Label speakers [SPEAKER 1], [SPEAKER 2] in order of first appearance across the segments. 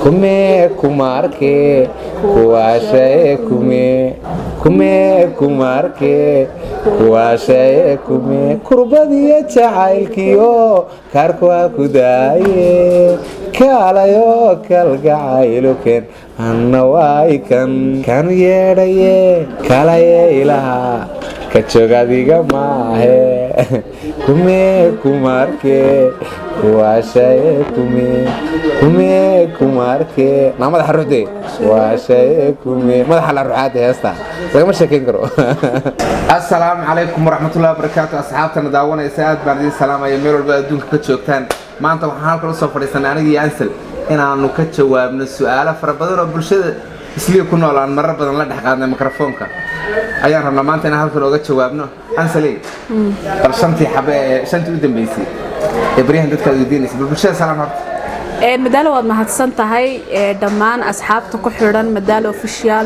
[SPEAKER 1] kume kumarke kuwashaye kume kumarke kuwashaye kume kurbadiya jacaylkiyo kaarkuwa ku daaye kaalayo kalgacayluken anna waay kan yeedhaye kalaye ilaha ka jogadiga maahe kume kumarke kuwashaye kume kumarke na madaxa ruuxde kuwashaye kume madaxa la ruuxaade heesta lagama sheekeyn karo assalaamu calaykum waraxmatullaahi wabarakaatu asxaabtana daawanaysa aad baan idin salaamaya meel walba adduunka ka joogtaan maanta waxaan halkan usoo fadhiisanay anigii Ansel inaanu ka jawaabno su'aalo fara badan oo bulshada isliya ku nool aan marar badan la dhex qaadnay mikrofoonka ayaan rabnaa maanta inaan halkan uga jawaabno Ansel bal shantii u dambeysay ibrahim dadka weydiinaysa bulshada salaam horta
[SPEAKER 2] madaalo waad mahadsan tahay dhammaan asxaabta ku xiran madaalo official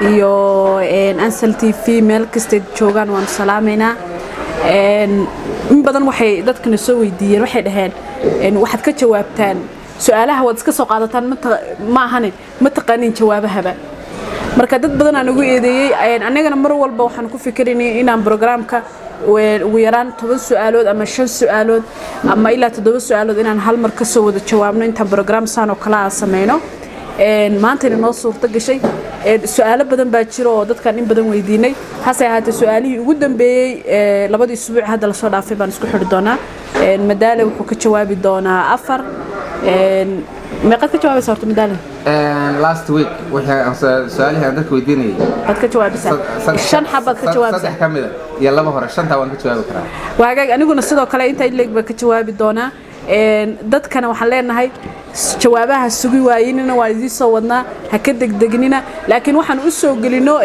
[SPEAKER 2] iyo Ansel TV meel kasta joogan waan salaameynaa in badan waxay dadkana soo weydiiyeen waxay dhaheen waxaad ka jawaabtaan su'aalaha wad iska soo qaadataan ma ahane ma taqaanin jawaabahaba marka dad badan aan ugu eedeeyay anagana mar walba waxaan ku fikirnay inaan programka ugu yaraan 10 su'aalood ama 5 su'aalood ama ilaa 7 su'aalood inaan hal mar ka soo wada jawaabno inta program saan oo kala sameeyno maanta inoo suurta gashay su'aalo badan baa jiro oo dadkan in badan weydiinay hase ahaatee su'aalihii ugu dambeeyay labadii usbuuc hadda la soo dhaafay baan isku xiri doonaa madaale wuxuu ka jawaabi doonaa 4 meeqad ka jawaabaysaa horta madaale
[SPEAKER 1] last week waxaan su'aalaha dadka weydiinayay
[SPEAKER 2] qad ka jawaabaysaa 5 xabad ka jawaabaysaa
[SPEAKER 1] 3 kamida iyo 2 hore 5 waan ka jawaabi karaa
[SPEAKER 2] waagaag aniguna sidoo kale inta ileeg ba ka jawaabi doonaa dadkana waxaan leenahay jawaabaha sugi waayinina waa idin soo wadnaa ha ka degdegnina laakiin waxaan u soo gelino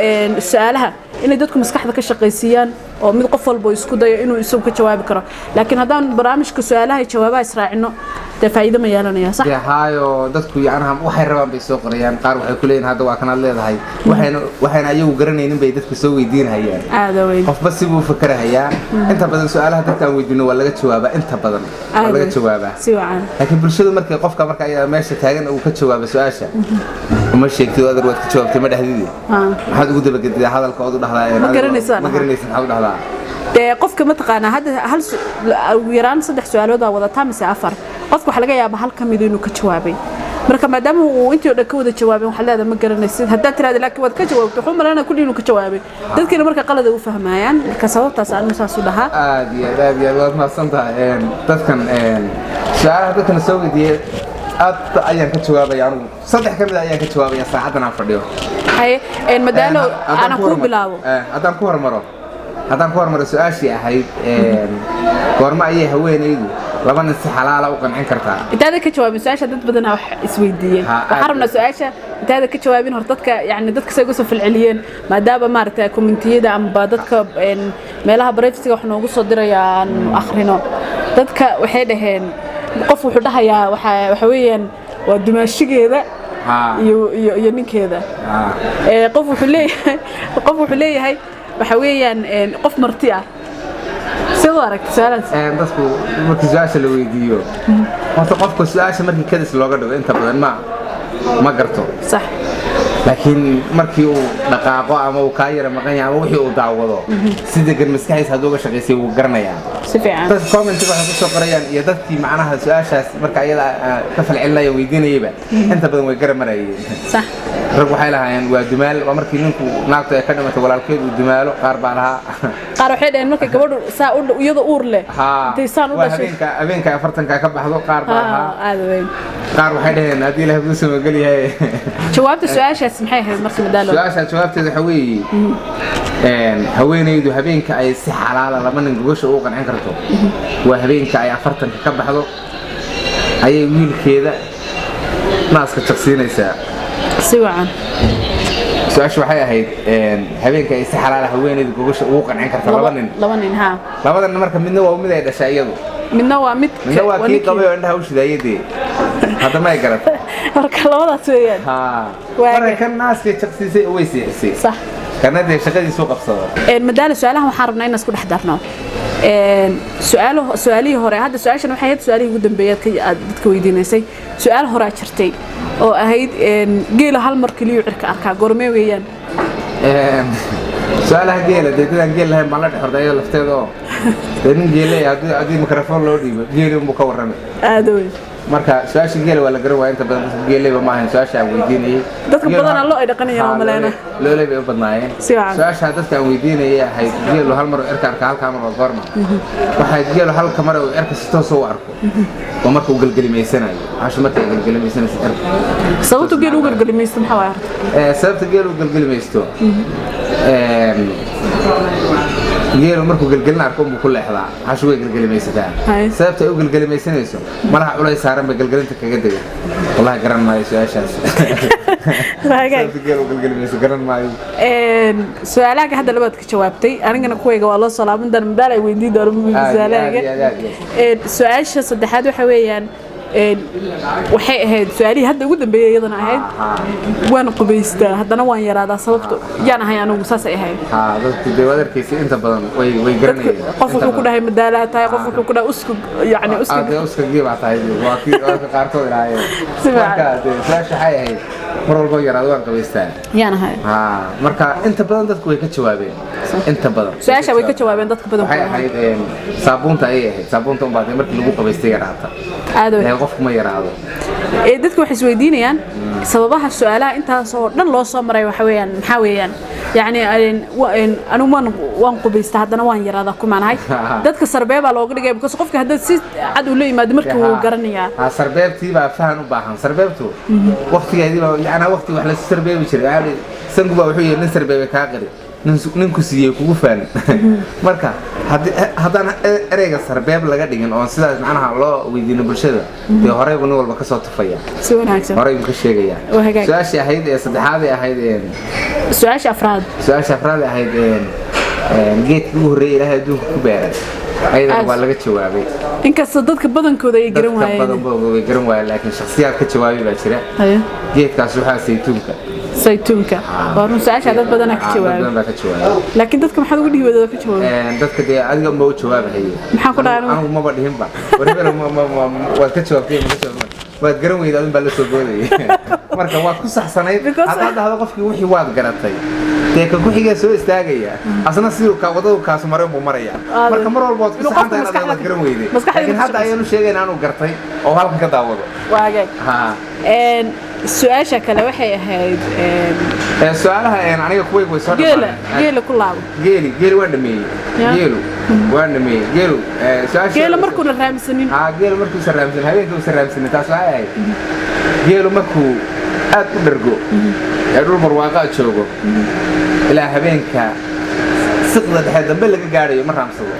[SPEAKER 2] su'aalaha inay dadku maskaxda ka shaqeysiyaan oo mid qof walba isku dayo inuu isagu ka jawaabi karo laakiin haddaan barnaamijka su'aalaha iyo jawaabaha israacino faa'iido ma yeelanaya sax
[SPEAKER 1] haayo dadku yacnaha waxay rabaan bay soo qorayaan qaar waxay ku leeyihiin hadda waa kanaad leedahay waxayna ayagu garanaynin bay dadku soo weydiinayaan
[SPEAKER 2] aad weyn
[SPEAKER 1] qofba si buu fakarayaa inta badan su'aalaha dadka aan weydiino waa laga jawaabaa inta badan waa laga jawaabaa
[SPEAKER 2] si wacan
[SPEAKER 1] laakiin bulshada markay qofka marka ay meesha taagan uu ka jawaabo su'aasha ma sheegtay aad waad ka jawaabtay ma dhahdidii maxaad ugu dabagediyaa hadalka oo u dhaxlaa ma garanaysan maxaa u dhaxlaa
[SPEAKER 2] qofka ma taqaana hadda hal yaraan 3 su'aalood oo wada taamisa 4 qofku waxa laga yaabaa hal kamid inuu ka jawaabay marka maadaama uu intii oo dhan ka wada jawaabay waxa leedahay ma garanaysid hadda tiraad laakiin wad ka jawaabto wuxuu marana kulli inuu ka jawaabay dadkina marka qalad u fahmayaan marka sababtaas aan musaas u dhahaa
[SPEAKER 1] aad iyo waad mahadsantahay dadkan su'aalaha dadkan soo weydiiyay aad ayaan ka jawaabay anigu 3 kamid ayaan ka jawaabay saacadan aan fadhiyo
[SPEAKER 2] hay madaalo ana ku bilaabo
[SPEAKER 1] haddaan ku hormaro su'aashii ahayd goorma ayay haweenaydu laba nin si xalaal ah u qancin kartaa
[SPEAKER 2] intaada ka jawaabin su'aasha dad badan wax isweydiiyeen waxaan rabnaa su'aasha intaada ka jawaabin hor dadka yani dadka say ugu soo falceliyeen maadaama maaragtay community-yada ama dadka meelaha privacy wax noogu soo dirayaan akhrino dadka waxay dhaheen qof wuxuu dhahayaa waxa weeyaan waa dumaashigeeda iyo ninkeeda qof wuxuu leeyahay waxa weeyaan qof marti ah sidoo aragtay su'aalahaas
[SPEAKER 1] dadku markii su'aasha la weydiiyo horta qofka su'aasha markii kadis looga dhigo inta badan ma garto
[SPEAKER 2] sax
[SPEAKER 1] laakiin markii uu dhaqaaqo ama uu ka yara maqan yahay ama wixii uu daawado si degan maskaxdiisa haduu uga shaqeysay wuu garanayaa
[SPEAKER 2] si fiican
[SPEAKER 1] dad comment waxay ku soo qorayaan iyo dadkii macnaha su'aashaas marka ayada ka falcelinaya weydiinayba inta badan way garamarayeen
[SPEAKER 2] sax
[SPEAKER 1] rag waxay lahaayeen waa dumaal waa markii ninku naagta ay ka dhimatay walaalkeed uu dumaalo qaar baa lahaa
[SPEAKER 2] qaar waxay dhaheen markay gabadhu saa u iyada uur leh intay saan u dhashay
[SPEAKER 1] habeenka 40 ka baxdo qaar baa lahaa
[SPEAKER 2] aad weyn
[SPEAKER 1] qaar waxay dhaheen hadii la habdo soo gal yahay
[SPEAKER 2] jawaabta su'aashaas maxay ahayd markii madaalo
[SPEAKER 1] su'aasha jawaabteedu waxa weeye haweenaydu habeenka ay si xalaal ah laba nin gogosha u qancin karto waa habeenka ay 40 ka baxdo ayay wiilkeeda naaska jaqsiinaysaa
[SPEAKER 2] si wacan
[SPEAKER 1] su'aashu waxay ahayd habeenka ay si xalaal ah haweenaydu gogosha ugu qancin karto laba nin ha labadan marka midna waa mid ay dhashay iyadu midna waa kii qabay oo indhaha u shidaayadii hadda ma ay garato
[SPEAKER 2] marka labadaas weeyaan
[SPEAKER 1] marka kan naaska jaqsiisay way siisay
[SPEAKER 2] sax
[SPEAKER 1] kana de shaqadiisu qabsado
[SPEAKER 2] madaalo su'aalaha waxaan rabnaa inaan isku dhex darno سؤالي هوري هذا سؤال شنو حياة سؤالي قدام بيات كويدين نسي سؤال هورا شرتي أو أهيد جيل هالمر كليو أركا قرمي ويان
[SPEAKER 1] سؤالها جيلة ده جيل هاي مالك حردايا لفتيدو ده جيلة عادي ميكروفون لودي جيل مكورن
[SPEAKER 2] أدوي
[SPEAKER 1] marka su'aasha geel waa la garan waa inta badan geeleyba ma ahan su'aasha aan weydiinayay
[SPEAKER 2] dadka badan aan loo ay dhaqanayaan oo maleena
[SPEAKER 1] loolay bay u badnaayeen su'aasha dadka aan weydiinayay ahayd geelu hal mar erka halka mar oo goorma waxa geelu hal kamar oo erka si toos u arko oo marka uu galgalimeysanayo aasha marka uu galgalimeysanayo erka
[SPEAKER 2] sababtu geelu uu galgalimeysto maxaa waay
[SPEAKER 1] sababta geelu uu galgalimeysto geelu markuu galgalin arko uu ku leexdaa aasha way galgalimeysataa sababta uu galgalimeysanayo malaha culay saaran ba galgalinta kaga dagay wallahi garan maayo su'aashaas sababta geelu galgalimeyso garan maayo
[SPEAKER 2] su'aalaha hadda labaad ka jawaabtay anigana kuwayga waa loo salaamin dan madaal ay weydiin doonaan su'aalaha su'aasha saddexaad waxa weeyaan waxay ahayd su'aalihii hadda ugu dambeeyay iyadana ahayd waan qubaystaa haddana waan yaraadaa sababta yaan ahay anigu saas ay ahayd
[SPEAKER 1] dadku deewadarkiisa inta badan way garanayaan
[SPEAKER 2] qof wuxuu ku dhahay madaala tahay qof wuxuu ku dhahay
[SPEAKER 1] uskug giba tahay waa kii qaarkood ilaayeen marka su'aasha waxay ahayd mar walba yaraado waan qubaystaa
[SPEAKER 2] yaan ahay
[SPEAKER 1] marka inta badan dadku way ka jawaabeen inta badan
[SPEAKER 2] su'aasha way ka jawaabeen dadka badan
[SPEAKER 1] waxay ahayd saabuunta ay ahayd saabuunta u baaday markii lagu qubaystay yaraata qofku ma yaraado
[SPEAKER 2] dadku waxay isweydiinayaan sababaha su'aalaha intaas oo dhan loo soo maray waxa weeyaan maxaa weeyaan يعني أنا وان قبيست هذا وان يرى ذا كمان هاي دتك سربيب على وقت جاي بس قفك هذا سيد عدو لي ما دمرك وقرنيا
[SPEAKER 1] سربيب تيبا فهم وباهم سربيبتو وقت جاي يعني وقت وحلا سربيب يشري يعني سنقوا وحوي نسربيب كاغري ninku siiyay kugu faan marka haddaan ereyga sarbeeb laga dhigin oo sidaas macnaha loo weydiino bulshada ee horeyba nin walba ka soo tufaya
[SPEAKER 2] si wanaagsan
[SPEAKER 1] horeyba ka sheegaya su'aashii ahayd ee saddexaad ahayd
[SPEAKER 2] su'aasha afraad
[SPEAKER 1] ahayd geedkii ugu horreeyay ilaahay adduunka ku beeray ayadana waa laga jawaabay
[SPEAKER 2] inkastoo dadka badankooda ay garan waayeen
[SPEAKER 1] laakiin shakhsiyaad ka jawaabay baa jira geedkaas waxaa saytuunka
[SPEAKER 2] warun su'aasha dad badan ka jawaabay laakiin dadka maxaad ugu dhiibay dadka jawaabay
[SPEAKER 1] dadka de adiga ma u jawaabahay
[SPEAKER 2] maxaan ku dhahay
[SPEAKER 1] anigu ma badhihin ba waribana waad ka jawaabtay waad garan weydaa in baa la soo boodayay marka waad ku saxsanayd hadda dhahdo qofkii wixii waad garatay deeka ku xiga soo istaagaya asna sidoo ka wadada kaas maray buu maraya marka mar walba waad ku saxantahay inaad garan weyday laakiin hadda ayanu sheegaynaa inuu gartay oo halkan ka daawado
[SPEAKER 2] waagay su'aasha kale waxay ahayd
[SPEAKER 1] su'aalaha aniga kuwaygu way soo dhamaan
[SPEAKER 2] geela ku laabo
[SPEAKER 1] geeli waan dhameeyay geelu su'aasha
[SPEAKER 2] geela markuu la raamsanin
[SPEAKER 1] geelu markuu saraamsan habeenkii uu saraamsan taas waxay ahayd geelu markuu aad u dhargo ee dhul barwaaqo joogo ilaa habeenka siqda dhexe dambe laga gaarayo ma raamsado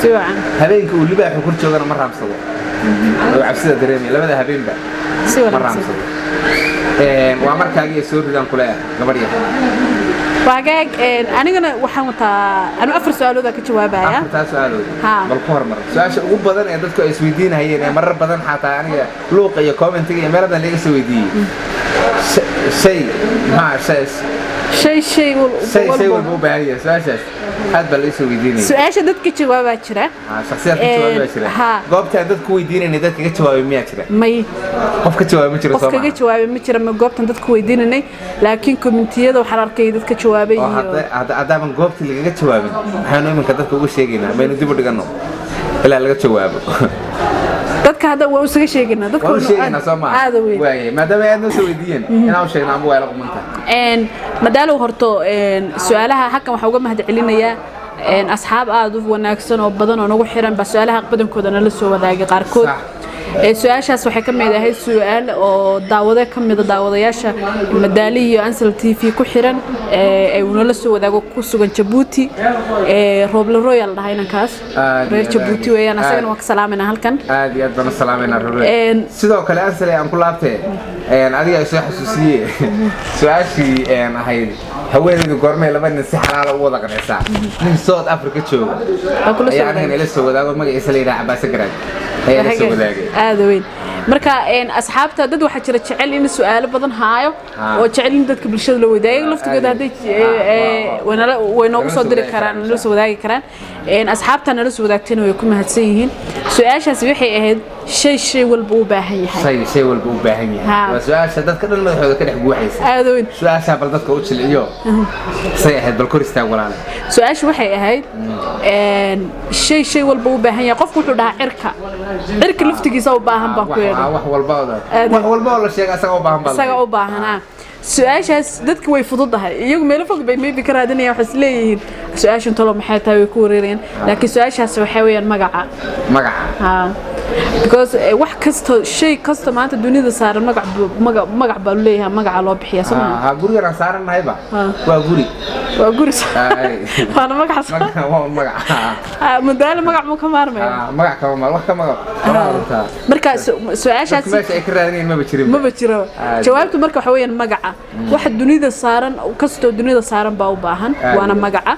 [SPEAKER 2] si wacan
[SPEAKER 1] habeenka uu libaaxu ku joogana ma raamsado oo cabsida dareemay labada habeenba
[SPEAKER 2] si wacan
[SPEAKER 1] ma raamsado waa markaagii soo ridaan kule gabadhiya
[SPEAKER 2] waagaag anigana waxaan wataa anu 4 su'aalood ka jawaabaya
[SPEAKER 1] 4 su'aalood bal ku hormar su'aasha ugu badan ee dadku ay isweydiinayeen ee marar badan xataa aniga luuqa iyo commentiga iyo meeladan laga soo weydiiyay shay walba baariya su'aashaas aad bal isoo weydiinay
[SPEAKER 2] su'aasha dadka jawaabaa jira
[SPEAKER 1] shakhsiyaad ka jawaabaa jira goobta dadku weydiinayna dadka ka jawaabay miyaa jira
[SPEAKER 2] may
[SPEAKER 1] qof ka jawaabay ma jiro
[SPEAKER 2] qof ka jawaabay ma jira ma goobtan dadku weydiinanay laakiin commentiyada waxa arkay dadka jawaabay iyo
[SPEAKER 1] hadda goobta laga jawaabin waxaan iminka dadka ugu sheegaynaa baynu dib u dhigano ilaa laga jawaabo
[SPEAKER 2] dadka hadda waa usaga sheegaynaa dadka
[SPEAKER 1] waa sheegaynaa Soomaaliya waayay maadaama aad noo soo weydiiyeen inaan sheegnaa ama waa la qumanta
[SPEAKER 2] madaalo horto su'aalaha halkan waxa uga mahad celinayaa asxaab aad u wanaagsan oo badan oo nagu xiran ba su'aalaha badankooda la soo wadaagay qaarkood su'aashaas waxay ka mid ahayd su'aal oo daawadayaasha Madaali iyo Ansel TV ku xiran ay la soo wadaago ku sugan Djibouti Roble Royal dhahaynankaas reer Djibouti weeyaan asagana waan ka salaamayna halkan
[SPEAKER 1] aad iyo aad baan salaamayna Roble sidoo kale Ansel aan ku laabtay adiga ay soo xasuusiyay su'aashii ahayd haweeneydu goormay laba nin si xalaal u wada qanaysaa nin South Africa jooga ayaan ila soo wadaago magaciisa la yiraahdo Abaasa Garaad ayaa soo wadaagay
[SPEAKER 2] aad weyn marka asxaabta dad waxa jira jecel in su'aalo badan haayo oo jecel in dadka bulshada la wadaago laftigooda haday way noogu soo diri karaan la soo wadaagi karaan asxaabtana la soo wadaagteen way ku mahadsan yihiin su'aashaas waxay ahayd shay walba u baahan yahay
[SPEAKER 1] shay walba u baahan yahay waa su'aasha dadka dhan madaxooda ka dhex guuxaysa
[SPEAKER 2] aadoon
[SPEAKER 1] su'aasha bal dadka u jilciyo say ahayd bal kor istaag walaal
[SPEAKER 2] su'aashu waxay ahayd shay walba u baahan yahay qofku wuxuu dhahaa cirka laftigiisa u baahan baa ku yeedhay
[SPEAKER 1] wax walba oo la sheegay asaga u baahan
[SPEAKER 2] su'aashaas dadku way fududahay iyagu meel fog bay maybe ka raadinayaan waxa isleeyihiin su'aashan tolo maxay tahay way ku wareereen laakiin su'aashaas waxay weeyaan magaca because wax kasto shay kasto maanta dunida saaran magac baa leeyahay magaca loo bixiyaa
[SPEAKER 1] Soomaaliya guriga aan saarannahayba waa guri
[SPEAKER 2] waana magac madaal magac ma ka maarmay
[SPEAKER 1] magac ka maar wax ka magac
[SPEAKER 2] marka su'aashaas
[SPEAKER 1] ay ka raadinayeen
[SPEAKER 2] ma jiro jawaabtu marka waxa weeyaan magaca waxa dunida saaran kasto dunida saaran baa u baahan waana magaca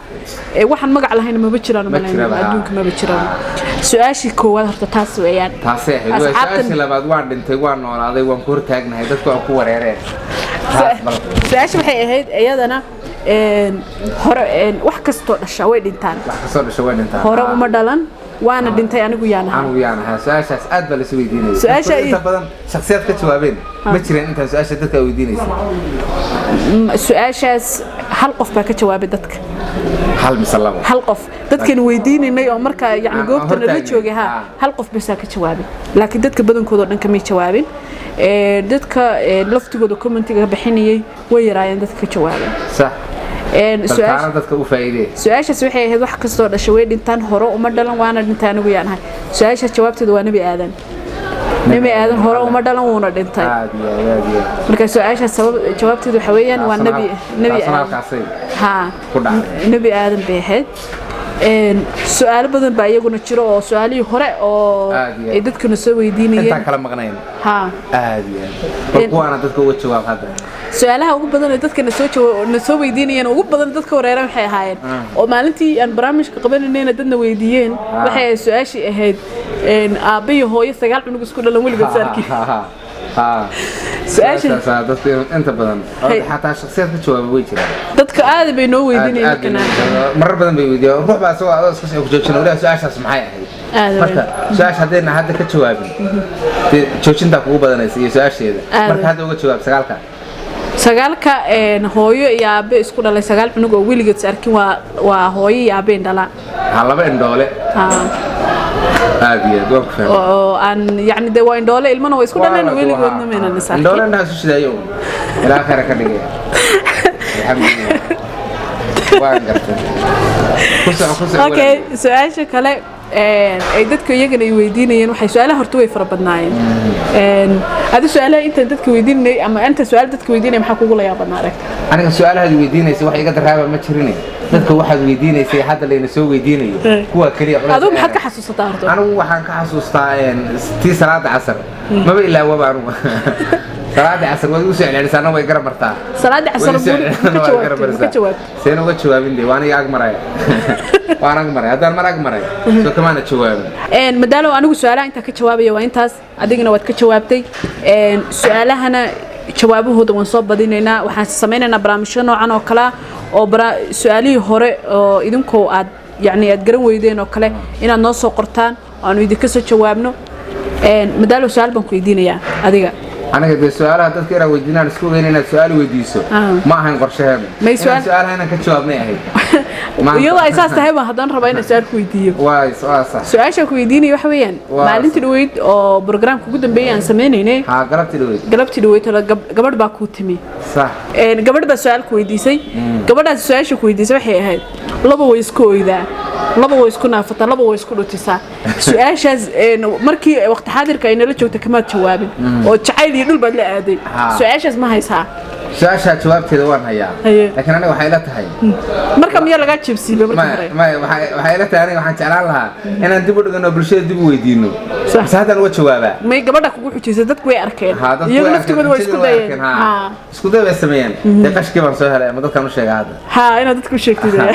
[SPEAKER 2] waxaan magac lahayn ma jiraan adduunka ma jiraan su'aashii koowaad horta taas weeyaan
[SPEAKER 1] taasay su'aashii labaad waan dhintay waan noolaaday waan ku hortaagnahay dadku aan ku wareereen
[SPEAKER 2] su'aashii waxay ahayd iyadana hore wax kasto dhasha way dhintaan hore uma dhalan وانا دنتي أنا
[SPEAKER 1] ويانا سؤال أدبل سويديني سؤال بدن شخصيات كتوابين ما ترين أنت سؤال دتك ويديني
[SPEAKER 2] سؤال هل قف بكتواب دتك
[SPEAKER 1] هل مسلم
[SPEAKER 2] هل قف دتك ويديني إنه عمرك يعني جوبتنا اللي تشوجها هل قف بس كتوابي لكن دتك بدن كودر إنك مي توابين دتك لفت كودر كومنتي بحنيه ويراين دتك كتوابين
[SPEAKER 1] صح سؤال dadka u faa'iideey
[SPEAKER 2] su'aashaas waxay ahayd wax kasto dhashay way dhintaan hore uma dhalan waana dhintaan ugu yaanahay su'aasha jawaabteedu waa nabi aadan hore uma dhalan wuuna dhintay marka su'aasha jawaabteedu waxa weeyaan waa nabi aadan bay ahayd su'aalo badan baa iyaguna jiro oo su'aalihii hore oo ay dadkuna soo weydiinayeen
[SPEAKER 1] inta kala maqnayn kuwaana dadka uga jawaab hadda
[SPEAKER 2] su'aalaha ugu badan ee dadka na soo weydiinayeen ugu badan dadka wareeran waxay ahaayeen oo maalintii aan barnaamijka qabanayna dadna weydiiyeen waxay su'aashii ahayd aabbe iyo hooyo 9 cunug isku dhalan waligood saarkii
[SPEAKER 1] سؤال أنت بدن حتى شخصيات كتشوف ويجرا
[SPEAKER 2] dadka aad bay noo weydiinayeen kana
[SPEAKER 1] marar badan bay weydiiyeen ruux baa soo isku joojin walaal su'aashaas maxay ahayd marka su'aash hadayna hadda ka jawaabin joojinta kugu badanaysa iyo su'aasheeda marka hadda uga jawaab sagaalka hooyo iyo aabe isku dhalay 9 cunug oo wiligeed arkin waa hooyo iyo aabe dhalaan laba indhoole عادي دوك فهم أن يعني ده وين دولة المنا ويسكون لنا ويلي قدنا من النساء دولة الناس وش ذا يوم إلى آخر كذي الحمد لله أوكي سؤال شكله dadka iyagana ay weydiinayeen waxay su'aalaha horta way farabadnaayeen hada su'aalaha inta dadka weydiinay ama anta su'aal dadka weydiinay maxaa kugu la yaabana aragta aniga su'aalaha weydiinaysa wax iga daraaba ma jirin dadka waxaad weydiinaysay hadda leena soo weydiinayo kuwa kaliya adigu maxaad ka xasuusataa horta anigu waxaan ka xasuustaa tii salaada casar maba ilaa waba anigu salaada casar way u soo celcelisana way garab martaa salaada casar ka jawaab seen uga jawaabin waan iga ag maray waan ag maray hadaan mar ag maray soo kamaana jawaabin madaalo anigu su'aalaha inta ka jawaabaya waa intaas adigina waad ka jawaabtay su'aalahana jawaabahooda waan soo badinaynaa waxaan sameeynaynaa barnaamijyo noocan oo kala oo su'aalihii hore oo idinkoo aad garan weydeen oo kale inaad noo soo qortaan aanu idinka soo jawaabno madaalo su'aal baan ku weydiinayaa adiga أنا كده سؤال هذا كده ويدينا نسكو هنا سؤال ويديسو ما هن قرشهم سؤال هنا كتشوفنا هي يلا أساس تهيبا هذا ربعنا سؤال كويديو واي صح سؤال شو كويديني وحويان معلنت الويد أو برنامج كوجودن بيان سميني نه قلبت الويد ولا قبل باكوتمي صح قبل بس سؤال كويديسي قبل السؤال شو كويديسي وحي هاي لبا ويسكو إذا لبا ويسكو نافطة لبا ويسكو تسع سؤال شاز مركي وقت حاضر كأنه لا شو تكمل جوابي أو تعالي دول بدل عادي سؤال ما هيسها سؤال جوابتي دوان هيا لكن أنا وحيلتها هي مركم يلا قاعد تشبسي ما وحيلتها أنا وحنتعلم لها أنا دبوا إنه برشة دبوا يدينه بس هذا هو جوابه ما يقبلك وقول شيء زدت كوي أركان يقول تقول ويسكو ده اسكو ده بس مين تقاش كيف نسويها لا ما ده كانوا شيء هذا ها أنا دتك شيء كده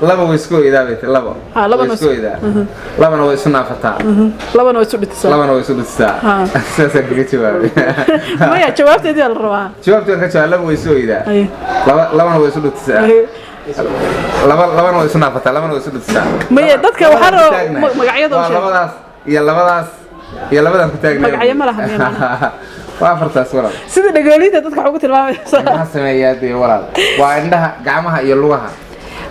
[SPEAKER 1] laba way isku idaabay laba
[SPEAKER 2] labana
[SPEAKER 1] isku idaa labana way isna fataa
[SPEAKER 2] labana way isu dhitisaa
[SPEAKER 1] labana way isu dhitisaa saasa kaga jawaabay
[SPEAKER 2] maya jawaabteedii la rabaa
[SPEAKER 1] jawaabteed ka jawaab laba way isku idaa labana way isu dhitisaa labana way isna fataa labana way isu dhitisaa
[SPEAKER 2] maya dadka waxa magacyadooda
[SPEAKER 1] labadaas iyo labadan ku taagnaa
[SPEAKER 2] magacyo ma laha
[SPEAKER 1] waa fartaas walaal
[SPEAKER 2] sida dhagoolida dadka waxa ugu tilmaamaysaa
[SPEAKER 1] maxaa sameeyaa walaal waa indhaha gacmaha iyo lugaha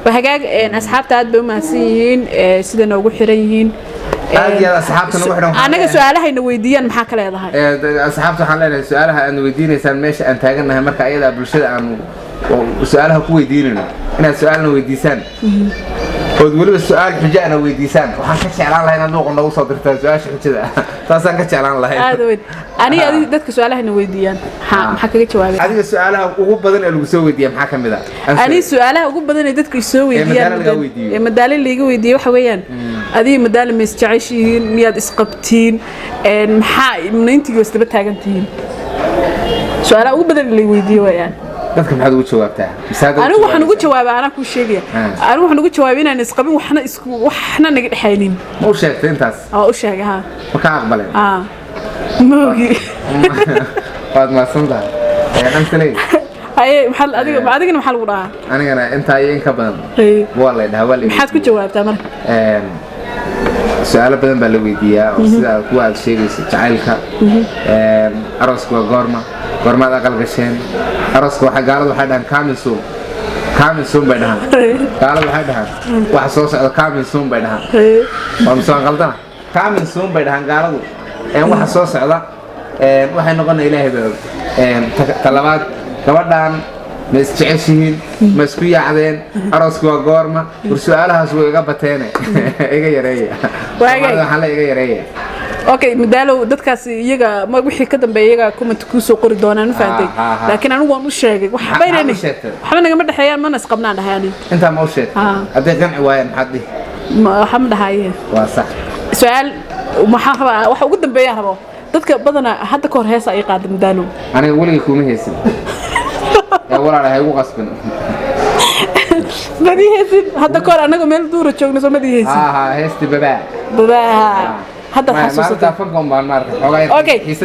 [SPEAKER 2] وهجاج أصحاب تعاد بمسيين سيدا نوجو حريين
[SPEAKER 1] أصحاب تنوجو حريين
[SPEAKER 2] أنا سؤالها إنه ويديان محاك لا يضحى
[SPEAKER 1] أصحاب تحلل سؤالها إنه ويدين إنسان ماشي أنت هجنا مركا أيضا بالشدة عن وسؤالها كوي ديننا إنها سؤالنا ويديسان ودولوا السؤال حجانا ويديسان وحكيت على الله إن نوع نوصل صدرت سؤال كذا تاسان كتش على الله
[SPEAKER 2] هذا وين أنا أدي دتك سؤالها إنه ويديان محكيت جوابي
[SPEAKER 1] هذه سؤالها وقوب بدن اللي يسوي ويديان محكم بذا
[SPEAKER 2] أنا سؤالها وقوب بدن دتك يسوي ويديان مدال اللي يجوا ويديه حويان أدي مدال مستعيشين مياد إسقطتين منين تيجي واستبت هاجنتين سؤالها وقوب بدن اللي ويديه ويان
[SPEAKER 1] dadka maxaad ugu jawaabtaa
[SPEAKER 2] anigu waxaan ugu jawaabaa ana ku sheegaya anigu waxaan ugu jawaabay inaan isqabin waxna naga dhaxaynin
[SPEAKER 1] oo sheegtay intaas
[SPEAKER 2] u sheegay ha
[SPEAKER 1] marka aqbalay
[SPEAKER 2] moogi
[SPEAKER 1] waad ma santaa aan talay
[SPEAKER 2] ay adigana maxaa lagu dhahaa
[SPEAKER 1] anigana inta ay in ka badan wallahi dhaawali
[SPEAKER 2] maxaad ku jawaabtaa marka
[SPEAKER 1] su'aalo badan baa la weydiiyaa oo sida kuwa aad sheegayso jacaylka arooska goorma goormaad aqal gasheen arooska waxa gaaladu waxay dhahan coming soon bay dhahan gaaladu waxay dhahan waxa soo socda coming soon bay dhahan waa misoo qaldana coming soon bay dhahan gaaladu waxa soo socda waxay noqonay ilaahay baa talabaad gabadhan ma isjeceshihiin ma isku yaacdeen arooska waa goorma su'aalahaas way iga bateene iga yareeya waxaan la iga yareeya
[SPEAKER 2] okay madaalo dadkaas iyaga ma wixii ka dambeeyay iyaga comment ku soo qori doonaan u faantay laakiin anigu waan u sheegay waxba inay waxba naga ma dhaxayaan mana isqabnaan dhahayaan
[SPEAKER 1] inta ma u sheegay haday qanci waayeen maxad dhih
[SPEAKER 2] waxa ma dhahaye
[SPEAKER 1] waa sax
[SPEAKER 2] su'aal waxa ugu dambeeyaa rabo dadka badana hadda ka hor heesa ay qaad madaalo
[SPEAKER 1] aniga waliga kuma heesin walaalahay ugu qasban
[SPEAKER 2] madii heesin hadda ka hor anaga meel duur joogno soo madii heesin
[SPEAKER 1] heesti baba
[SPEAKER 2] هذا الحسوس اوكي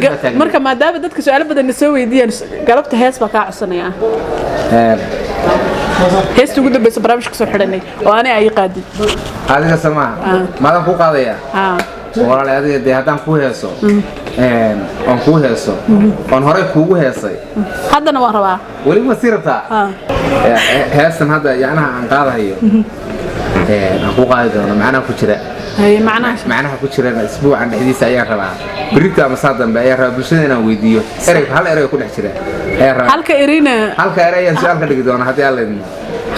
[SPEAKER 2] marka maadaama dadka su'aalo badan soo weydiiyaan galabta hees baa ka codsanaya heestu ugu dambaysa barnaamijka soo xidhanay oo aanay ay qaadin
[SPEAKER 1] adiga samaa maadan ku qaadaya walaal adiga hadaan ku heeso aan ku heeso aan hore kuugu heesay
[SPEAKER 2] haddana waan rabaa
[SPEAKER 1] wali ma sirta heestan hadda yaanaha aan qaadayo aan ku qaadi doono macna ku jira
[SPEAKER 2] هي معناها
[SPEAKER 1] ku jiraan isbuucan dhexdiisa ayaan rabaa بريتا ama saadamba ayaan rabaa bulshada inaan weydiiyo hal erey ku dhex jira ayaan rabaa halka erey ayaan su'aal ka dhigi doonaa hadii alla idin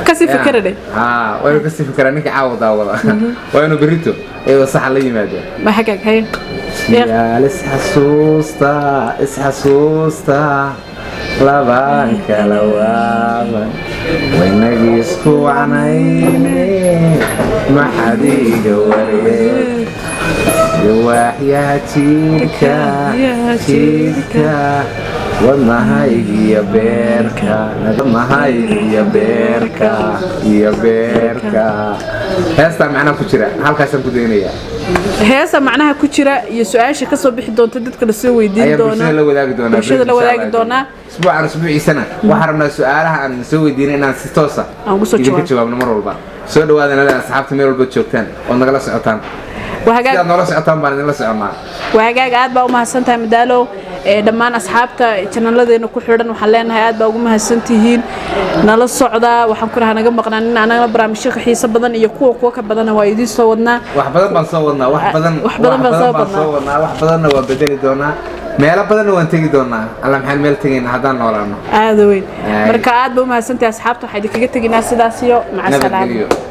[SPEAKER 2] ka sii fikirade
[SPEAKER 1] waa ka sii fikiraan ninka caawda wada waa inuu بريتو ay sax la yimaado
[SPEAKER 2] ma xagaag hay
[SPEAKER 1] يا isxasuusta labaan kala waaban waynagii isku wacnayne maxadiiga waree waaxyaha jiirka wadnahaygiyo beerka heestaa macnaha ku jira halkaasaan ku daynayaa
[SPEAKER 2] heesa macnaha ku jira iyo su'aasha ka soo bixi doonta dadka la soo weydiin doona
[SPEAKER 1] bulshada la wadaagi doonaa isbuuciisana waxaan rabnaa su'aalaha aan soo weydiinay inaan si toos ah idinka jawaabno mar walba soo dhawaadana asxaabta meel walba joogtaan oo nagala socotaan sidaad noola socotaan baan idinla soconaa
[SPEAKER 2] وهجاج عاد بقى ومهسنتها مدالو دمان أصحابته كنا لذي نكون حرنا وحلينا عاد بقى ومهسنتهين نلا الصعدة وحنكرها نجمع قنانا أنا برامج الشيخ حيس بدن يكوك وك بدن وايدي صورنا
[SPEAKER 1] وحبدن بنصورنا وحبدن وبدل دونا ميلا بدن وانتجي دونا على محل ميل تجين هذا نورنا
[SPEAKER 2] هذا وين مركعات بقى ومهسنتها أصحابته حيدك جت جينا سداسيو مع السلامة